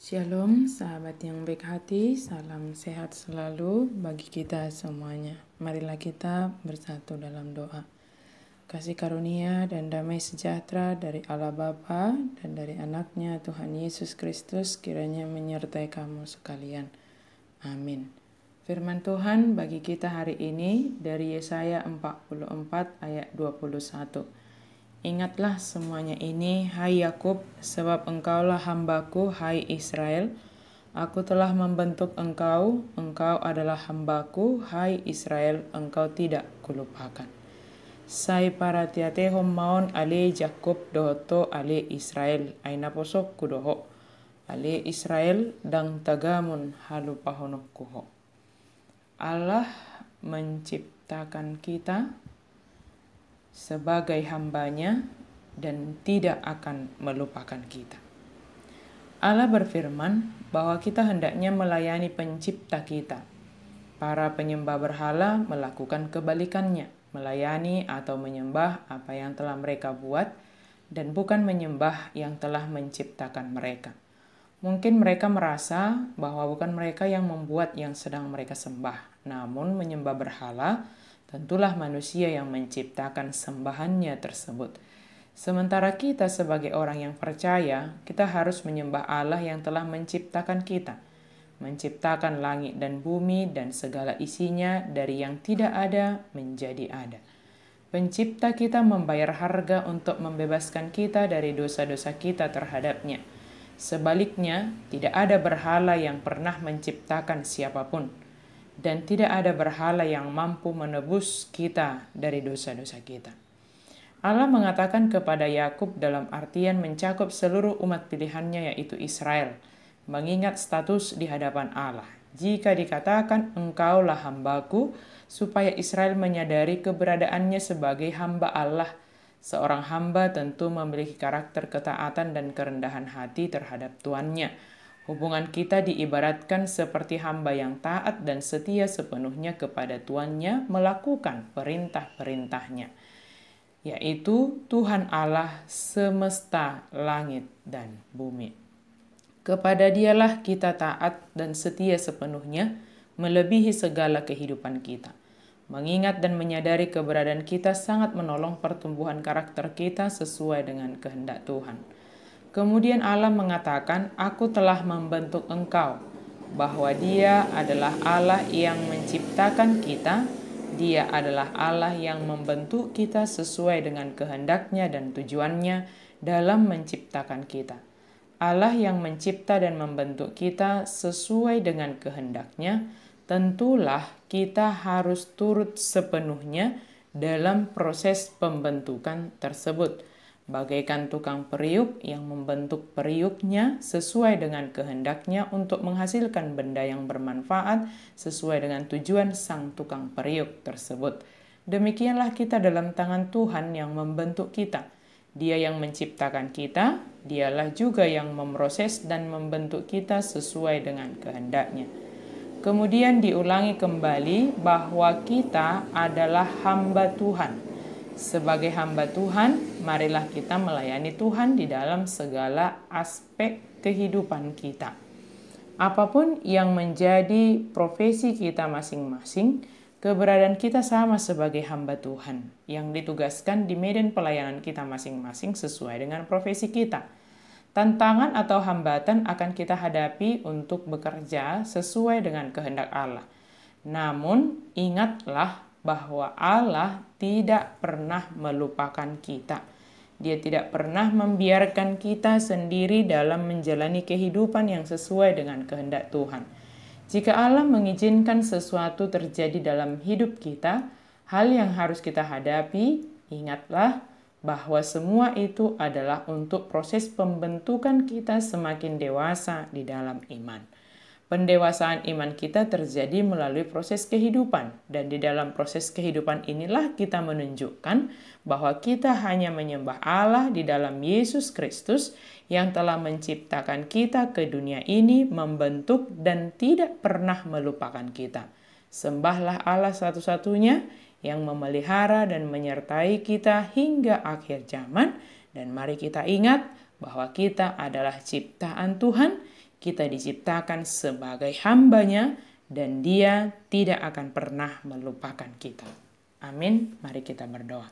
Shalom sahabat yang baik hati, salam sehat selalu bagi kita semuanya. Marilah kita bersatu dalam doa. Kasih karunia dan damai sejahtera dari Allah Bapa dan dari anaknya Tuhan Yesus Kristus kiranya menyertai kamu sekalian. Amin. Firman Tuhan bagi kita hari ini dari Yesaya 44 ayat 21. Ingatlah semuanya ini, hai Yakub, sebab engkaulah hambaku, hai Israel. Aku telah membentuk engkau, engkau adalah hambaku, hai Israel, engkau tidak kulupakan. Sai para tiatehom maon ale Yakub dohoto ale Israel, aina posok kudoho. Ale Israel dang tagamun halupahonok kuho. Allah menciptakan kita sebagai hambanya dan tidak akan melupakan kita. Allah berfirman bahwa kita hendaknya melayani pencipta kita. Para penyembah berhala melakukan kebalikannya, melayani atau menyembah apa yang telah mereka buat dan bukan menyembah yang telah menciptakan mereka. Mungkin mereka merasa bahwa bukan mereka yang membuat yang sedang mereka sembah, namun menyembah berhala tentulah manusia yang menciptakan sembahannya tersebut. Sementara kita sebagai orang yang percaya, kita harus menyembah Allah yang telah menciptakan kita, menciptakan langit dan bumi dan segala isinya dari yang tidak ada menjadi ada. Pencipta kita membayar harga untuk membebaskan kita dari dosa-dosa kita terhadapnya. Sebaliknya, tidak ada berhala yang pernah menciptakan siapapun. Dan tidak ada berhala yang mampu menebus kita dari dosa-dosa kita. Allah mengatakan kepada Yakub dalam artian mencakup seluruh umat pilihannya yaitu Israel, mengingat status di hadapan Allah. Jika dikatakan engkaulah hambaku, supaya Israel menyadari keberadaannya sebagai hamba Allah. Seorang hamba tentu memiliki karakter ketaatan dan kerendahan hati terhadap tuannya. Hubungan kita diibaratkan seperti hamba yang taat dan setia sepenuhnya kepada tuannya melakukan perintah-perintahnya, yaitu Tuhan Allah semesta langit dan bumi. Kepada Dialah kita taat dan setia sepenuhnya melebihi segala kehidupan kita. Mengingat dan menyadari keberadaan kita sangat menolong pertumbuhan karakter kita sesuai dengan kehendak Tuhan. Kemudian Allah mengatakan, aku telah membentuk engkau, bahwa Dia adalah Allah yang menciptakan kita, Dia adalah Allah yang membentuk kita sesuai dengan kehendaknya dan tujuannya dalam menciptakan kita. Allah yang mencipta dan membentuk kita sesuai dengan kehendaknya, tentulah kita harus turut sepenuhnya dalam proses pembentukan tersebut. Bagaikan tukang periuk yang membentuk periuknya sesuai dengan kehendaknya untuk menghasilkan benda yang bermanfaat sesuai dengan tujuan sang tukang periuk tersebut. Demikianlah kita dalam tangan Tuhan yang membentuk kita. Dia yang menciptakan kita, Dialah juga yang memproses dan membentuk kita sesuai dengan kehendaknya. Kemudian diulangi kembali bahwa kita adalah hamba Tuhan. Sebagai hamba Tuhan, marilah kita melayani Tuhan di dalam segala aspek kehidupan kita. Apapun yang menjadi profesi kita masing-masing, keberadaan kita sama sebagai hamba Tuhan yang ditugaskan di medan pelayanan kita masing-masing sesuai dengan profesi kita. Tantangan atau hambatan akan kita hadapi untuk bekerja sesuai dengan kehendak Allah. Namun, ingatlah bahwa Allah tidak pernah melupakan kita. Dia tidak pernah membiarkan kita sendiri dalam menjalani kehidupan yang sesuai dengan kehendak Tuhan. Jika Allah mengizinkan sesuatu terjadi dalam hidup kita, hal yang harus kita hadapi, ingatlah bahwa semua itu adalah untuk proses pembentukan kita semakin dewasa di dalam iman. Pendewasaan iman kita terjadi melalui proses kehidupan, dan di dalam proses kehidupan inilah kita menunjukkan bahwa kita hanya menyembah Allah di dalam Yesus Kristus yang telah menciptakan kita ke dunia ini, membentuk dan tidak pernah melupakan kita. Sembahlah Allah satu-satunya yang memelihara dan menyertai kita hingga akhir zaman, dan mari kita ingat bahwa kita adalah ciptaan Tuhan. kita diciptakan sebagai hamba-Nya dan Dia tidak akan pernah melupakan kita. Amin. Mari kita berdoa.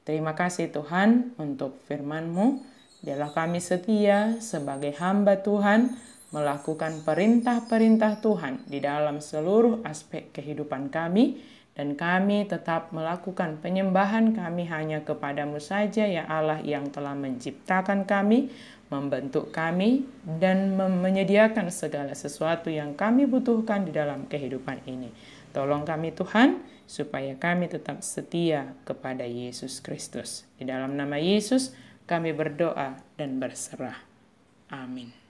Terima kasih Tuhan untuk firman-Mu. Biarlah kami setia sebagai hamba Tuhan melakukan perintah-perintah Tuhan di dalam seluruh aspek kehidupan kami, dan kami tetap melakukan penyembahan kami hanya kepadamu saja ya Allah yang telah menciptakan kami, membentuk kami, dan menyediakan segala sesuatu yang kami butuhkan di dalam kehidupan ini. Tolong kami Tuhan, supaya kami tetap setia kepada Yesus Kristus. Di dalam nama Yesus kami berdoa dan berserah. Amin.